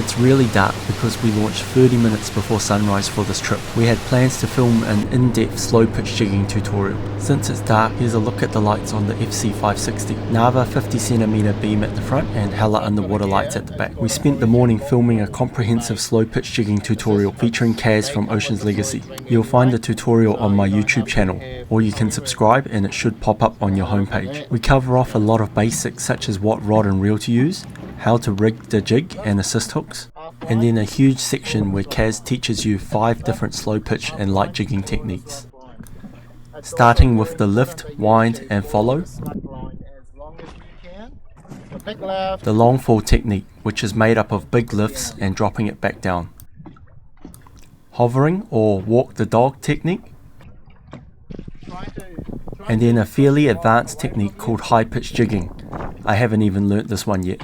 It's really dark because we launched 30 minutes before sunrise for this trip. We had plans to film an in-depth slow pitch jigging tutorial. Since it's dark, here's a look at the lights on the FC560. Nava 50cm beam at the front and Hella underwater lights at the back. We spent the morning filming a comprehensive slow pitch jigging tutorial featuring Kaz from Ocean's Legacy. You'll find the tutorial on my YouTube channel, or you can subscribe and it should pop up on your homepage. We cover off a lot of basics such as what rod and reel to use, how to rig the jig and assist hooks, and then a huge section where Kaz teaches you 5 different slow pitch and light jigging techniques. Starting with the lift, wind and follow, the long fall technique, which is made up of big lifts and dropping it back down, hovering or walk the dog technique, and then a fairly advanced technique called high pitch jigging. I haven't even learnt this one yet.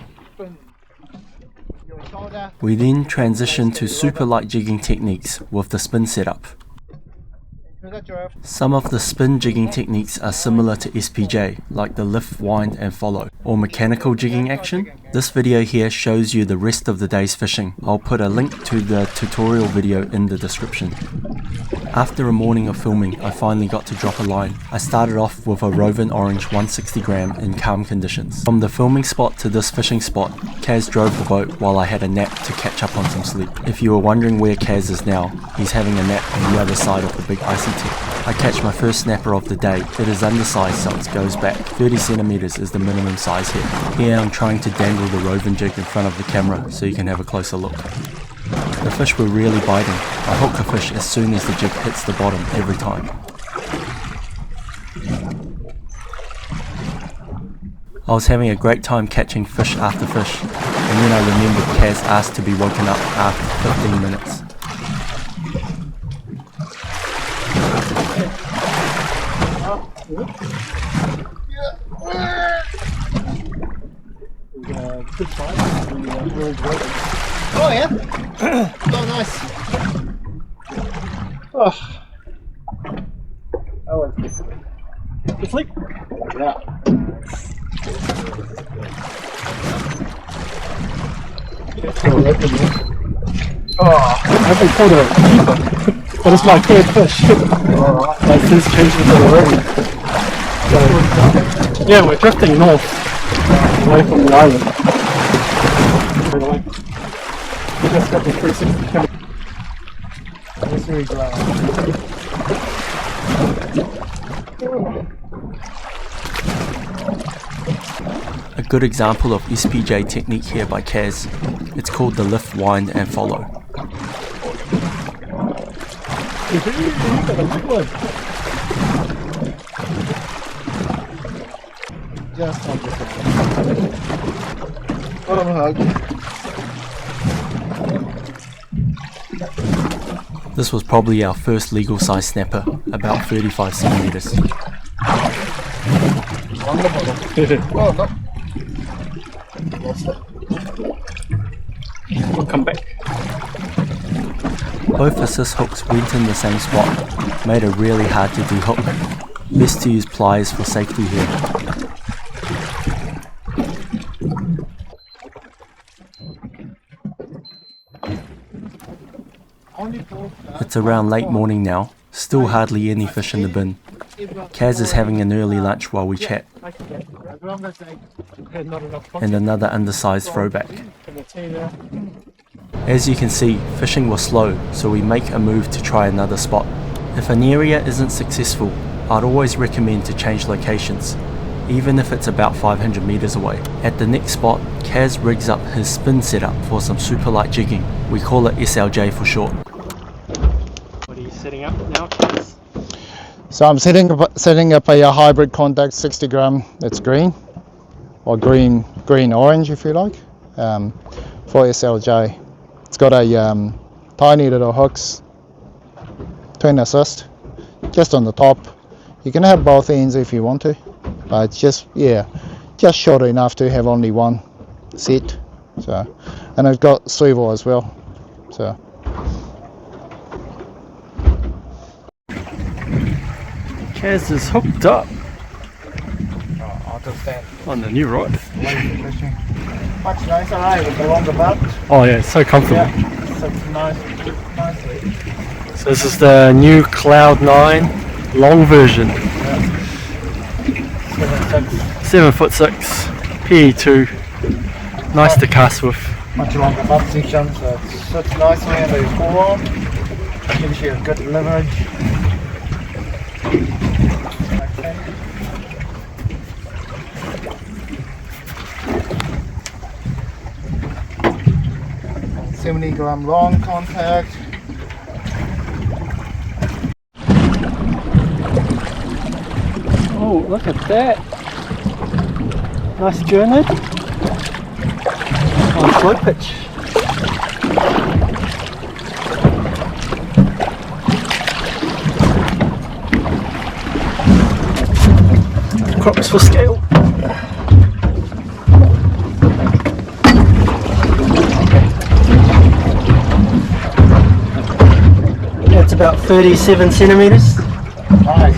We then transition to super light jigging techniques with the spin setup. Some of the spin jigging techniques are similar to SPJ, like the lift, wind and follow, or mechanical jigging action. This video here shows you the rest of the day's fishing. I'll put a link to the tutorial video in the description. After a morning of filming, I finally got to drop a line. I started off with a Roven orange 160 gram in calm conditions. From the filming spot to this fishing spot, Kaz drove the boat while I had a nap to catch up on some sleep. If you were wondering where Kaz is now, he's having a nap on the other side of the big icy tip. I catch my first snapper of the day. It is undersized so it goes back. 30 centimeters is the minimum size here. Here I'm trying to dangle the Roven jig in front of the camera so you can have a closer look. The fish were really biting. I hook a fish as soon as the jig hits the bottom every time. I was having a great time catching fish after fish, and then I remembered Kaz asked to be woken up after 15 minutes. Oh yeah? Oh nice. Oh. That was good. Good sleep? Yeah. Oh, I haven't caught a keeper, but it's my third fish. Like since changing to the road. So, yeah, we're drifting north, away from the island. We just got the 360 coming. That's very glad. A good example of SPJ technique here by Kaz. It's called the lift, wind and follow. Just on the what a hug. This was probably our first legal size snapper, about 35 centimeters. Oh, no. We'll come back. Both assist hooks went in the same spot, made it really hard to de-hook. Best to use pliers for safety here. It's around late morning now, still hardly any fish in the bin. Kaz is having an early lunch while we chat. And another undersized throwback. As you can see, fishing was slow, so we make a move to try another spot. If an area isn't successful, I'd always recommend to change locations, even if it's about 500 meters away. At the next spot, Kaz rigs up his spin setup for some super light jigging. We call it SLJ for short. What are you setting up now, Kaz? So I'm setting up a hybrid contact 60 gram. It's green, or green orange if you like, for SLJ. It's got a tiny little hooks, twin assist, just on the top. You can have both ends if you want to, but it's just short enough to have only one set. So, and it's got swivel as well. So. Kaz is hooked up on the new rod. Much nicer, right? With the longer boat. Oh yeah, it's so comfortable. Yeah, sits nicely. So this is the new Cloud 9 long version. 7'6", PE2. Nice to cast with. Much longer butt section, so it sits nicely in the forearm. Gives you a good leverage. Okay. 70-gram long contact. Oh, look at that! Nice journey on slow pitch. Crops for scale. That's about 37 centimeters. Nice.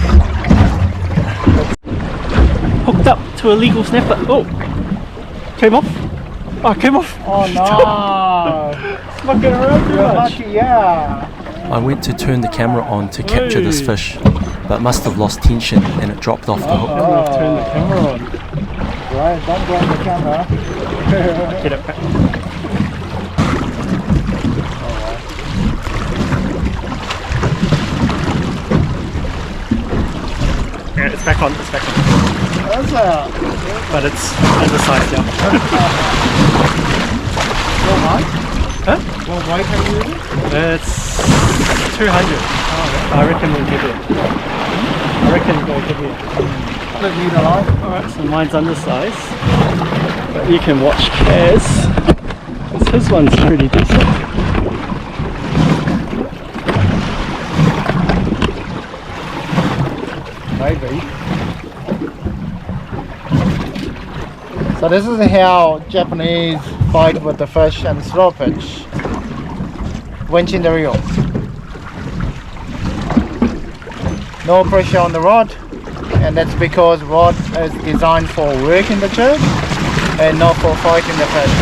Hooked up to a legal snapper. Oh, came off. Oh, came off. Oh no! It's mucking around too You're much. lucky, yeah. I went to turn the camera on to capture this fish, but must have lost tension and it dropped off the hook. I'm gonna turn the camera on. Right, don't blame the camera. Get it back. Yeah, it's back on. It's back on. That's But it's undersized now. what height? Huh? What weight have you using? It's 200. I reckon we'll get it. I reckon we'll get it. Let me the line. Alright, so mine's undersized. But you can watch Kaz. His one's pretty decent. Maybe. So this is how Japanese fight with the fish and slow pitch. Winch in the reel. No pressure on the rod, and that's because rod is designed for working the jig and not for fighting the fish.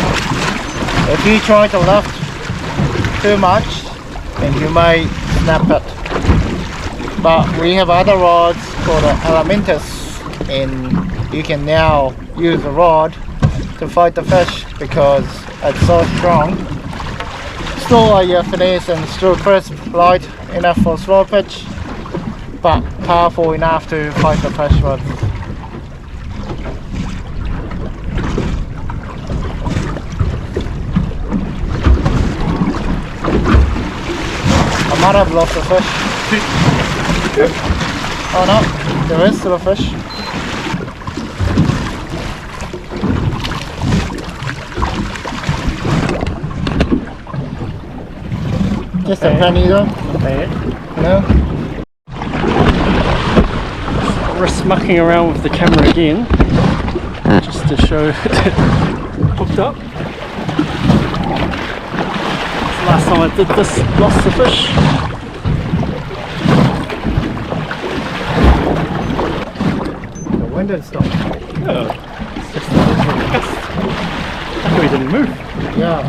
If you try to lift too much, then you may snap it. But we have other rods called Elementus, and you can now use the rod to fight the fish because it's so strong. Still a finesse and still crisp, light enough for slow pitch, but powerful enough to fight the fish with. I might have lost a fish. Oh no, there is still a fish. Just a penny though. Not bad. No? Risk mucking around with the camera again, just to show it hooked up. It's the last time I did this, lost the fish. The wind didn't stop. Oh, it's just a gust. How come he didn't move? Yeah.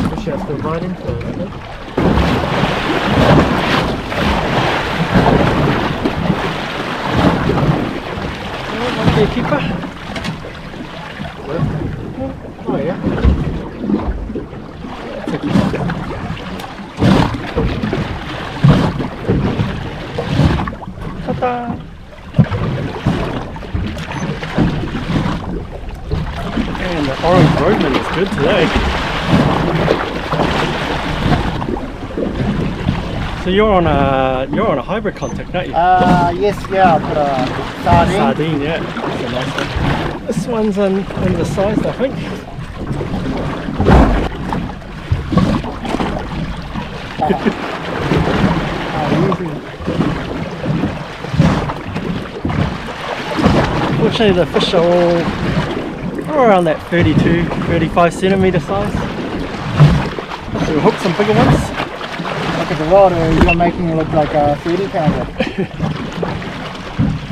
Fish are still biting, so I think. One keeper. Oh yeah. Ta-da! And the orange Roven is good today. So you're on a hybrid contact, aren't you? Yes, yeah, but sardine. Sardine, yeah. That's a nice one. This one's undersized, I think. Fortunately, the fish are all around that 32, 35 centimeter size. So we'll hook some bigger ones. Look at the rod, you're making it look like a 30 pounder.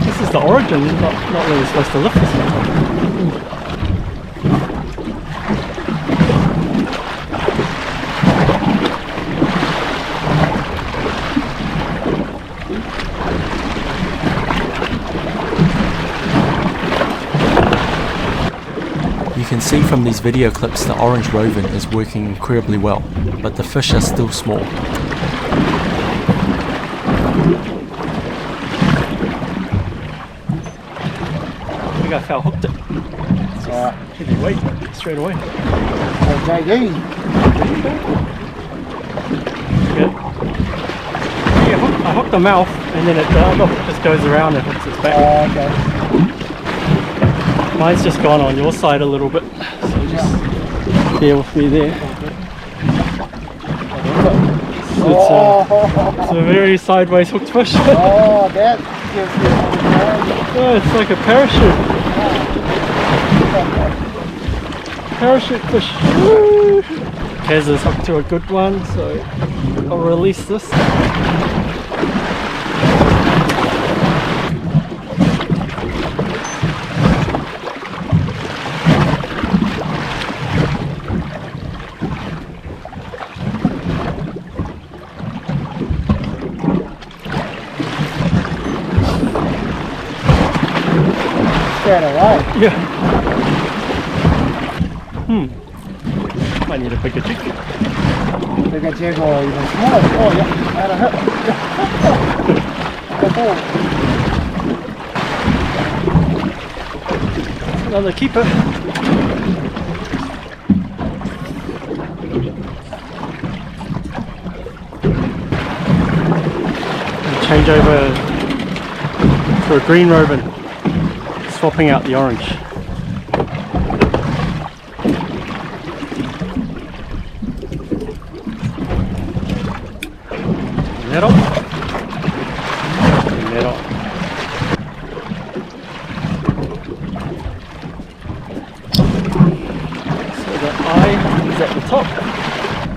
This is the origin, not where we're supposed to lift this one. see from these video clips the orange Roven is working incredibly well, but the fish are still small. I think I foul hooked it. Heavy weight straight away. JD. Yeah, I hooked the mouth and then it just goes around and hooks its back. Okay. Mine's just gone on your side a little bit, so just bear with me there. It's a very sideways hooked fish. Oh, that gives you Oh, it's like a parachute. Parachute fish. Kaz is hooked to a good one, so I'll release this. straight away. Yeah. I need a bigger jig. Bigger jig or even smaller. Oh yeah, that'll hurt. Another keeper. Change over for a green Roven, swapping out the orange. Net on. Net on. So the eye is at the top,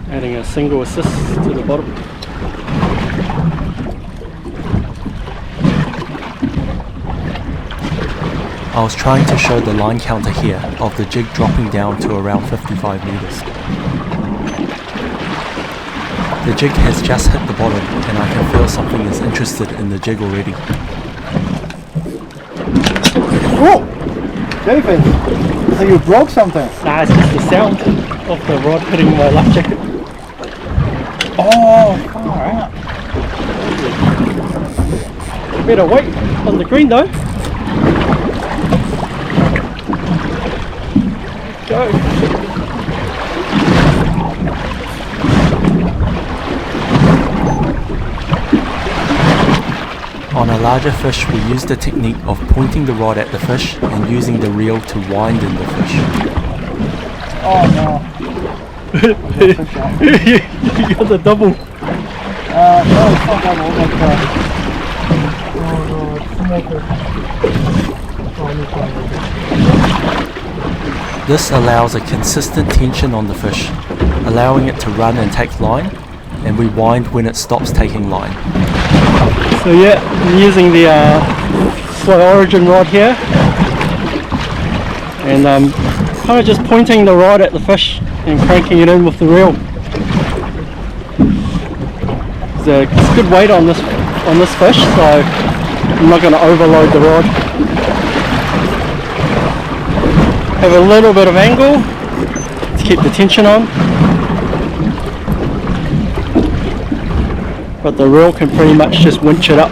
adding a single assist to the bottom. I was trying to show the line counter here of the jig dropping down to around 55 meters. The jig has just hit the bottom and I can feel something is interested in the jig already. Oh! David, so you broke something? Nah, it's just the sound of the rod hitting my life jacket. Oh, far out. Better wait on the green though. Go. On a larger fish, we use the technique of pointing the rod at the fish and using the reel to wind in the fish. Oh no. You got the double. No, it's not double, but oh no, it's This allows a consistent tension on the fish, allowing it to run and take line, and we wind when it stops taking line. So yeah, I'm using the Slow Origin rod here, and kind of just pointing the rod at the fish and cranking it in with the reel. There's a good weight on this fish, so I'm not going to overload the rod. Have a little bit of angle to keep the tension on, but the reel can pretty much just winch it up.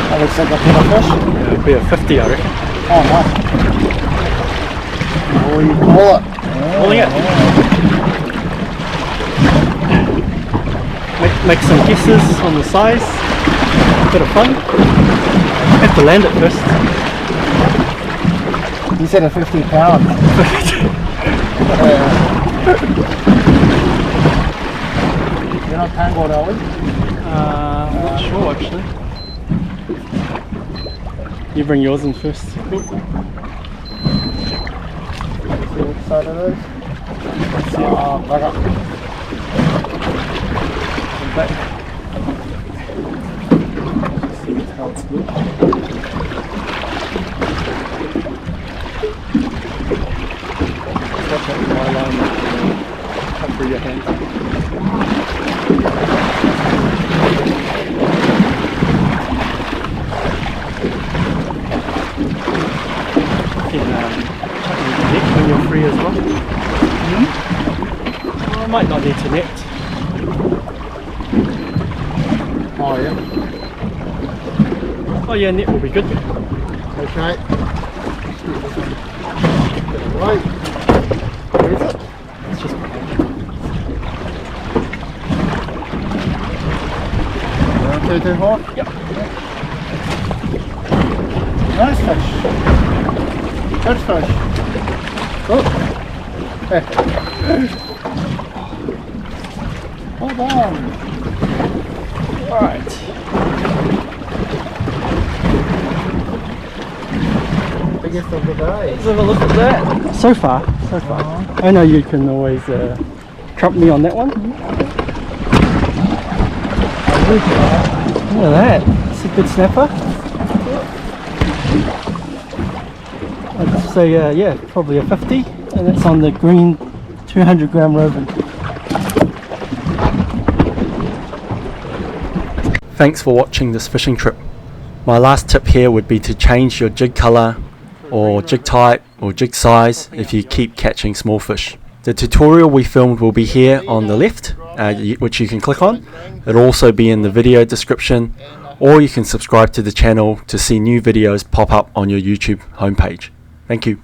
That looks like a bit of fish. Yeah, it'll be a 50, I reckon. Oh nice. Oh, you pull it. Pulling it. Make some guesses on the size. Bit of fun. Have to land it first. You said a 50 pound. You're not tangled, are we? I'm not sure actually. You bring yours in first. Cool. See what side it is? Back up. Back. See how it's good. Watch out for my line. Cut through your hand. as well. Well, I might not need to net. Oh yeah. Oh yeah, net will be good. Okay. Right. Where is it? It's just Too hard? Yep. Nice fish. Good fish. Oh. Well done. right. Biggest of the day. Let's have a look at that. So far. I know you can always trump me on that one. Look at that. It's a good snapper. I'd say, yeah, probably a 50, and it's on the green 200 gram Roven. Thanks for watching this fishing trip. My last tip here would be to change your jig colour or jig type or jig size if you keep catching small fish. The tutorial we filmed will be here on the left, which you can click on. It'll also be in the video description, or you can subscribe to the channel to see new videos pop up on your YouTube homepage. Thank you.